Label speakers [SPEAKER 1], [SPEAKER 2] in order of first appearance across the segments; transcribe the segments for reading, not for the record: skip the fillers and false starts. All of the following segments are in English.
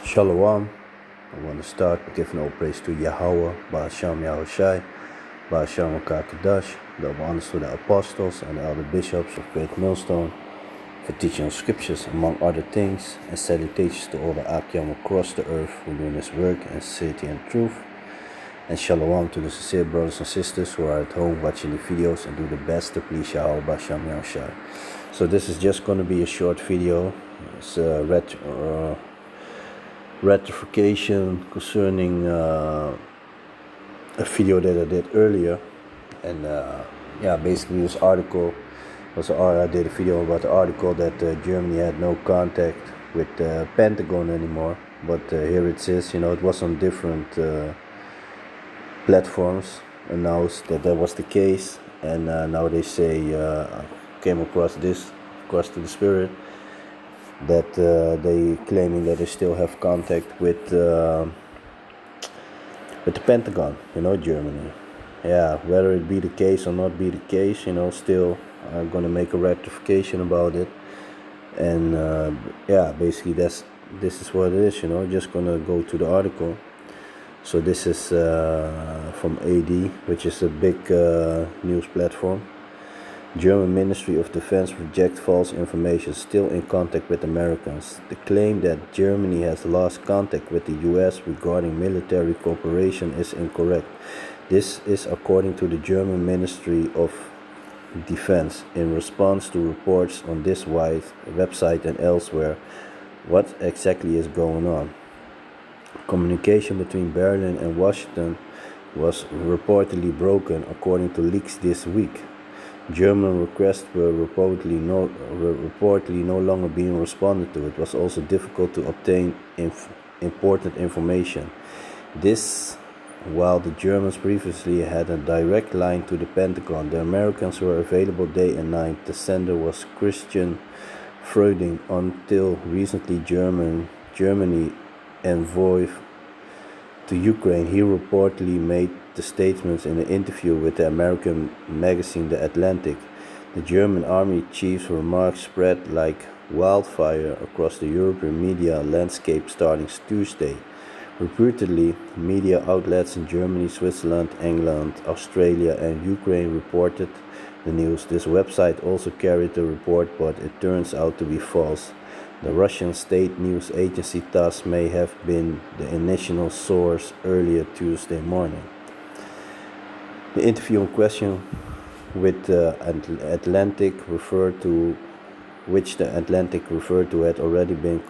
[SPEAKER 1] Shalom. I want to start by giving all praise to Yahweh, Ba'asham Yahushai, Ba'asham Kakadash, double honors to the apostles and the elder bishops of Great Millstone for teaching scriptures among other things, and salutations to all the Akyam across the earth who are doing this work in sincerity and truth. And shalom to the sincere brothers and sisters who are at home watching the videos and do the best to please Yahweh, Ba'asham Yahushai. So this is just going to be a short video. It's rectification concerning a video that I did earlier, and basically this article was I did a video about the article that Germany had no contact with the Pentagon anymore, but here it says, it was on different platforms announced that was the case, and now they say came across to the spirit that they claiming that they still have contact with the Pentagon, Germany. Yeah, whether it be the case or not be the case, still I'm gonna make a rectification about it, and basically this is what it is, just gonna go to the article. So this is from AD, which is a big news platform. German Ministry of Defense rejects false information, still in contact with Americans. The claim that Germany has lost contact with the US regarding military cooperation is incorrect. This is according to the German Ministry of Defense. In response to reports on this website and elsewhere, what exactly is going on? Communication between Berlin and Washington was reportedly broken, according to leaks this week. German requests were reportedly no longer being responded to. It was also difficult to obtain important information. This, while the Germans previously had a direct line to the Pentagon, the Americans were available day and night. The sender was Christian Freuding, until recently Germany envoy to Ukraine. He reportedly made the statements in an interview with the American magazine The Atlantic. The German army chief's remarks spread like wildfire across the European media landscape starting Tuesday. Reputedly, media outlets in Germany, Switzerland, England, Australia, and Ukraine reported the news. This website also carried the report, but it turns out to be false. The Russian state news agency TASS may have been the initial source earlier Tuesday morning. The interview in question with the Atlantic referred to had already been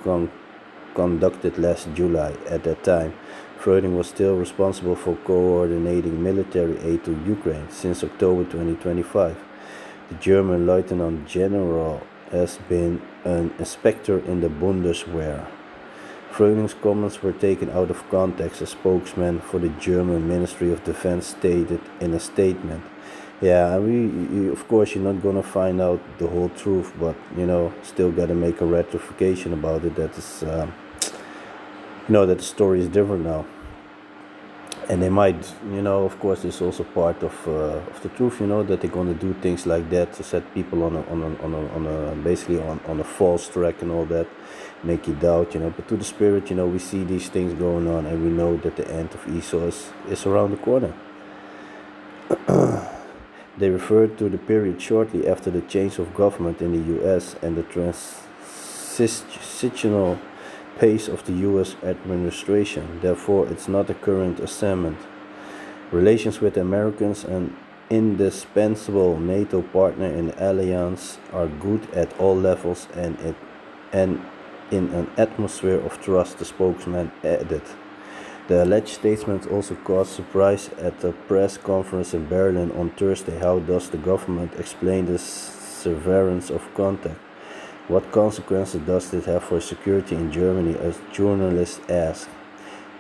[SPEAKER 1] conducted last July. At that time, Freuding was still responsible for coordinating military aid to Ukraine since October 2025. The German Lieutenant General has been an inspector in the Bundeswehr. Freuding's comments were taken out of context, a spokesman for the German Ministry of Defense stated in a statement. Yeah, of course you're not gonna find out the whole truth, but still gotta make a rectification about it. That is, that the story is different now, and they might, of course, it's also part of the truth, that they're gonna do things like that to set people on a false track and all that, make you doubt, But to the spirit, we see these things going on, and we know that the end of Esau is around the corner. They referred to the period shortly after the change of government in the U.S. and the transitional pace of the U.S. administration. Therefore, it's not a current assignment. Relations with the Americans, an indispensable NATO partner in the alliance, are good at all levels and in an atmosphere of trust, the spokesman added. The alleged statement also caused surprise at a press conference in Berlin on Thursday. How does the government explain the severance of contact? What consequences does it have for security in Germany, a journalist asked.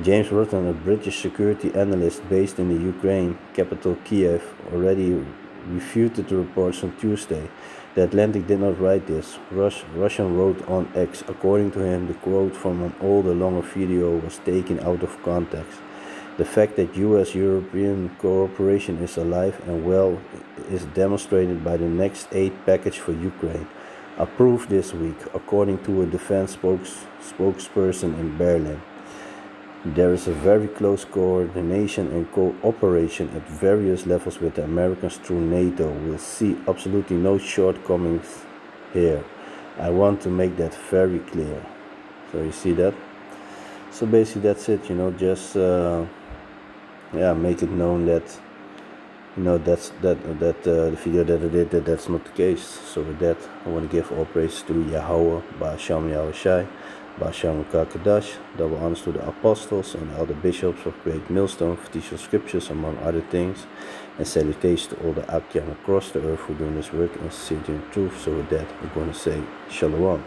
[SPEAKER 1] James Rutten, a British security analyst based in the Ukraine capital Kiev, already refuted the reports on Tuesday. The Atlantic did not write this. Russian wrote on X. According to him, the quote from an older, longer video was taken out of context. The fact that US-European cooperation is alive and well is demonstrated by the next aid package for Ukraine. approved this week, according to a defense spokesperson in Berlin. There is a very close coordination and cooperation at various levels with the Americans through NATO. We'll see absolutely no shortcomings here. I want to make that very clear. So you see that? So basically that's it, just make it known that the video that I did, that's not the case. So with that, I want to give all praise to Yahweh, Ba'asham Yahushai, Ba'asham Kakadash, double honors to the apostles and all the bishops of Great Millstone for teaching scriptures, among other things, and salutations to all the Akyam across the earth who are doing this work in sincerity and truth. So with that, I'm going to say Shalom.